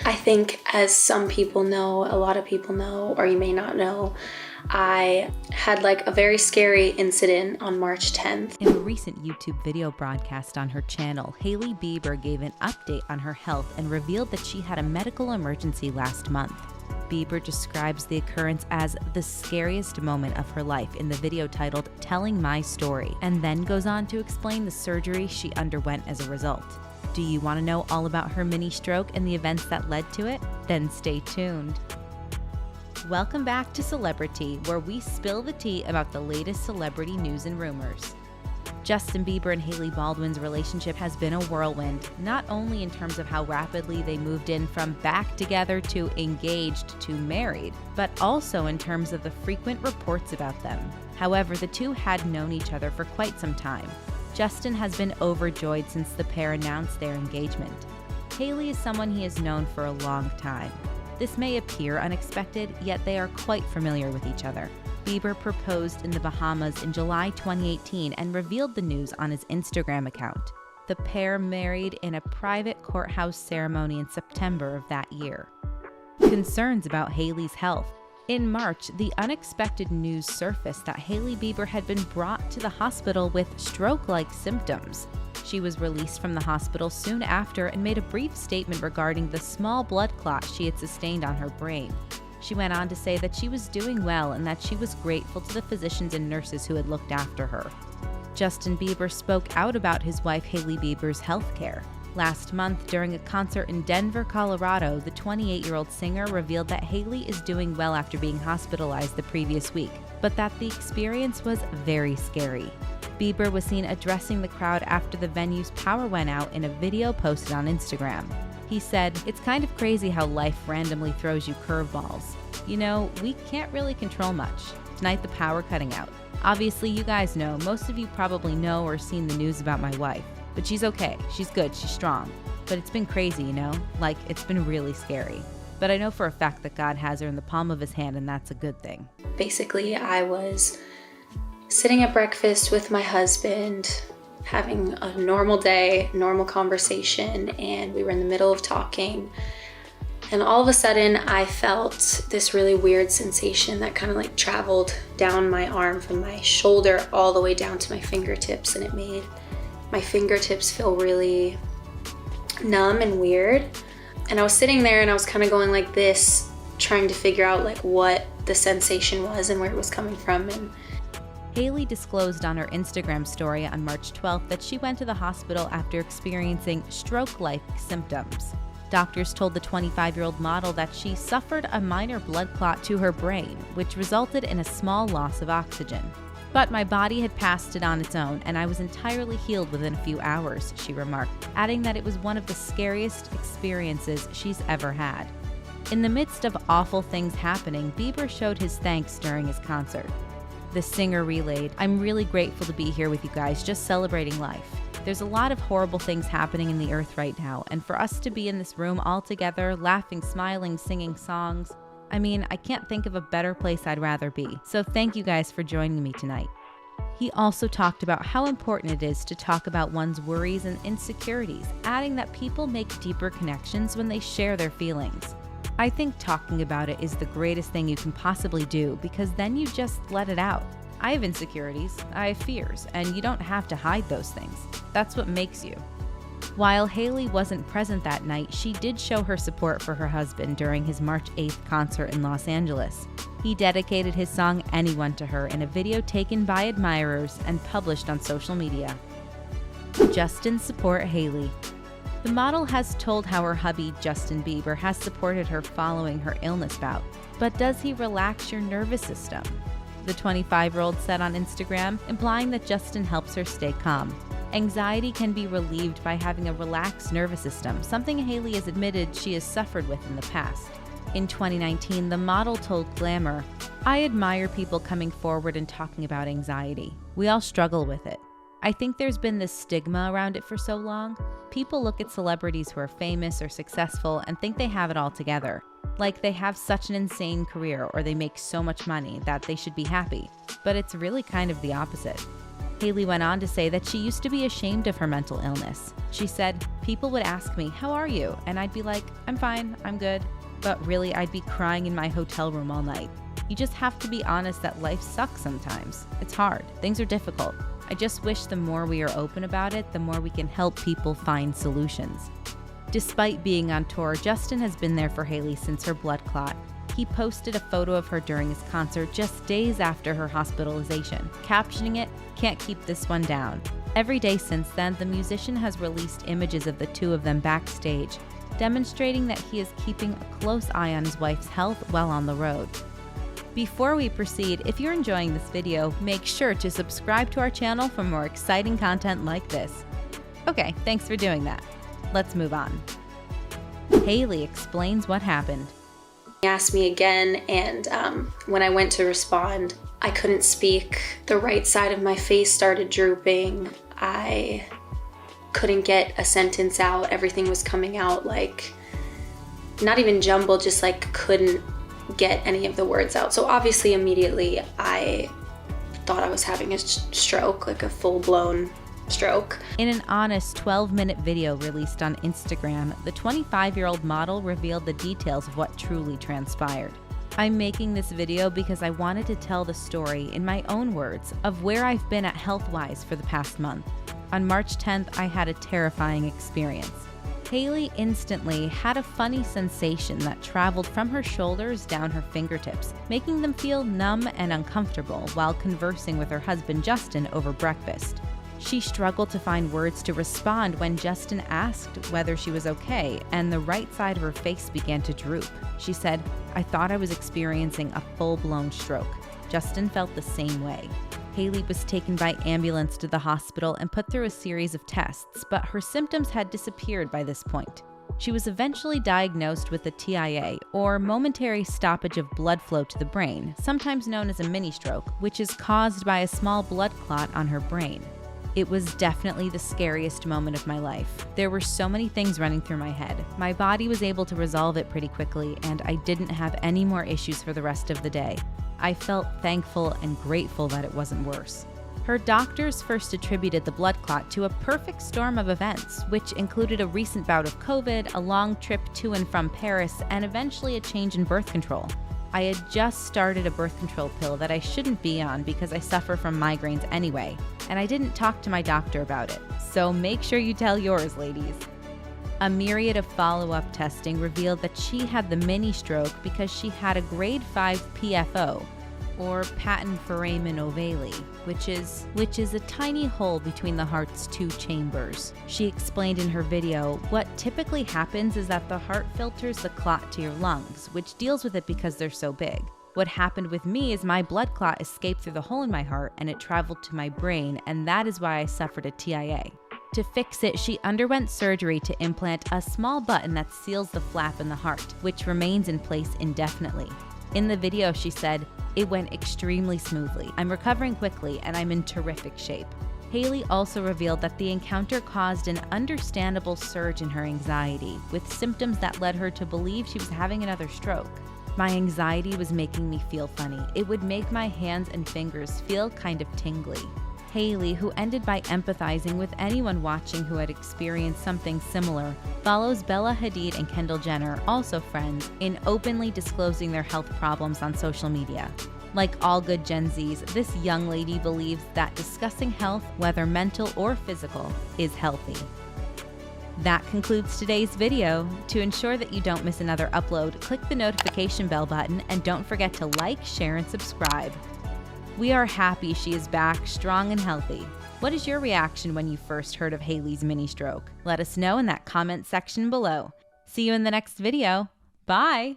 I think, as some people know, a lot of people know, or you may not know, I had like a very scary incident on March 10th. In a recent YouTube video broadcast on her channel, Hailey Bieber gave an update on her health and revealed that she had a medical emergency last month. Bieber describes the occurrence as the scariest moment of her life in the video titled "Telling My Story," and then goes on to explain the surgery she underwent as a result. Do you want to know all about her mini stroke and the events that led to it? Then stay tuned. Welcome back to CelebriTea, where we spill the tea about the latest celebrity news and rumors. Justin Bieber and Hailey Baldwin's relationship has been a whirlwind, not only in terms of how rapidly they moved in from back together to engaged to married, but also in terms of the frequent reports about them. However, the two had known each other for quite some time. Justin has been overjoyed since the pair announced their engagement. Hailey is someone he has known for a long time. This may appear unexpected, yet they are quite familiar with each other. Bieber proposed in the Bahamas in July 2018 and revealed the news on his Instagram account. The pair married in a private courthouse ceremony in September of that year. Concerns about Hailey's health. In March, the unexpected news surfaced that Hailey Bieber had been brought to the hospital with stroke-like symptoms. She was released from the hospital soon after and made a brief statement regarding the small blood clot she had sustained on her brain. She went on to say that she was doing well and that she was grateful to the physicians and nurses who had looked after her. Justin Bieber spoke out about his wife Hailey Bieber's health care. Last month, during a concert in Denver, Colorado, the 28-year-old singer revealed that Hailey is doing well after being hospitalized the previous week, but that the experience was very scary. Bieber was seen addressing the crowd after the venue's power went out in a video posted on Instagram. He said, "It's kind of crazy how life randomly throws you curveballs. You know, we can't really control much. Tonight the power cutting out. Obviously, you guys know, most of you probably know or seen the news about my wife. But she's okay, she's good, she's strong. But it's been crazy, you know? Like, it's been really scary. But I know for a fact that God has her in the palm of his hand, and that's a good thing." Basically, I was sitting at breakfast with my husband, having a normal day, normal conversation, and we were in the middle of talking. And all of a sudden, I felt this really weird sensation that kind of like traveled down my arm from my shoulder all the way down to my fingertips, and it made my fingertips feel really numb and weird. And I was sitting there and I was kind of going like this, trying to figure out like what the sensation was and where it was coming from. And Hailey disclosed on her Instagram story on March 12th that she went to the hospital after experiencing stroke-like symptoms. Doctors told the 25-year-old model that she suffered a minor blood clot to her brain, which resulted in a small loss of oxygen. "But my body had passed it on its own, and I was entirely healed within a few hours," she remarked, adding that it was one of the scariest experiences she's ever had. In the midst of awful things happening, Bieber showed his thanks during his concert. The singer relayed, "I'm really grateful to be here with you guys, just celebrating life. There's a lot of horrible things happening in the earth right now, and for us to be in this room all together, laughing, smiling, singing songs, I mean, I can't think of a better place I'd rather be. So thank you guys for joining me tonight." He also talked about how important it is to talk about one's worries and insecurities, adding that people make deeper connections when they share their feelings. "I think talking about it is the greatest thing you can possibly do, because then you just let it out. I have insecurities, I have fears, and you don't have to hide those things. That's what makes you." While Hailey wasn't present that night, she did show her support for her husband during his March 8th concert in Los Angeles. He dedicated his song "Anyone" to her in a video taken by admirers and published on social media. Justin support Hailey. The model has told how her hubby, Justin Bieber, has supported her following her illness bout. But does he relax your nervous system? The 25-year-old said on Instagram, implying that Justin helps her stay calm. Anxiety can be relieved by having a relaxed nervous system, something Hailey has admitted she has suffered with in the past. In 2019, the model told Glamour, "I admire people coming forward and talking about anxiety. We all struggle with it. I think there's been this stigma around it for so long. People look at celebrities who are famous or successful and think they have it all together. Like they have such an insane career or they make so much money that they should be happy. But it's really kind of the opposite." Hailey went on to say that she used to be ashamed of her mental illness. She said, "People would ask me, 'How are you?' And I'd be like, 'I'm fine, I'm good.' But really, I'd be crying in my hotel room all night." You just have to be honest that life sucks sometimes. It's hard. Things are difficult. I just wish the more we are open about it, the more we can help people find solutions. Despite being on tour, Justin has been there for Hailey since her blood clot. He posted a photo of her during his concert just days after her hospitalization, captioning it, "Can't keep this one down." Every day since then, the musician has released images of the two of them backstage, demonstrating that he is keeping a close eye on his wife's health while on the road. Before we proceed, if you're enjoying this video, make sure to subscribe to our channel for more exciting content like this. Okay, thanks for doing that. Let's move on. Hailey explains what happened. He asked me again, and when I went to respond, I couldn't speak. The right side of my face started drooping. I couldn't get a sentence out. Everything was coming out like, not even jumbled, just like couldn't get any of the words out. So obviously immediately I thought I was having a stroke, like a full-blown stroke. In an honest 12-minute video released on Instagram, the 25-year-old model revealed the details of what truly transpired. "I'm making this video because I wanted to tell the story in my own words of where I've been at health-wise for the past month. On March 10th, I had a terrifying experience." Hailey instantly had a funny sensation that traveled from her shoulders down her fingertips, making them feel numb and uncomfortable while conversing with her husband Justin over breakfast. She struggled to find words to respond when Justin asked whether she was okay, and the right side of her face began to droop. She said, "I thought I was experiencing a full-blown stroke." Justin felt the same way. Hailey was taken by ambulance to the hospital and put through a series of tests, but her symptoms had disappeared by this point. She was eventually diagnosed with a TIA, or momentary stoppage of blood flow to the brain, sometimes known as a mini-stroke, which is caused by a small blood clot on her brain. It was definitely the scariest moment of my life. There were so many things running through my head. My body was able to resolve it pretty quickly, and I didn't have any more issues for the rest of the day. I felt thankful and grateful that it wasn't worse. Her doctors first attributed the blood clot to a perfect storm of events, which included a recent bout of COVID, a long trip to and from Paris, and eventually a change in birth control. I had just started a birth control pill that I shouldn't be on because I suffer from migraines anyway, and I didn't talk to my doctor about it. So make sure you tell yours, ladies. A myriad of follow-up testing revealed that she had the mini stroke because she had a grade 5 PFO, or patent foramen ovale, which is a tiny hole between the heart's two chambers. She explained in her video, "What typically happens is that the heart filters the clot to your lungs, which deals with it because they're so big. What happened with me is my blood clot escaped through the hole in my heart and it traveled to my brain, and that is why I suffered a TIA. To fix it, she underwent surgery to implant a small button that seals the flap in the heart, which remains in place indefinitely." In the video, she said, "It went extremely smoothly. I'm recovering quickly and I'm in terrific shape." Hailey also revealed that the encounter caused an understandable surge in her anxiety, with symptoms that led her to believe she was having another stroke. "My anxiety was making me feel funny. It would make my hands and fingers feel kind of tingly." Hailey, who ended by empathizing with anyone watching who had experienced something similar, follows Bella Hadid and Kendall Jenner, also friends, in openly disclosing their health problems on social media. Like all good Gen Zs, this young lady believes that discussing health, whether mental or physical, is healthy. That concludes today's video. To ensure that you don't miss another upload, click the notification bell button and don't forget to like, share, and subscribe. We are happy she is back, strong and healthy. What is your reaction when you first heard of Hailey's mini stroke? Let us know in that comment section below. See you in the next video. Bye!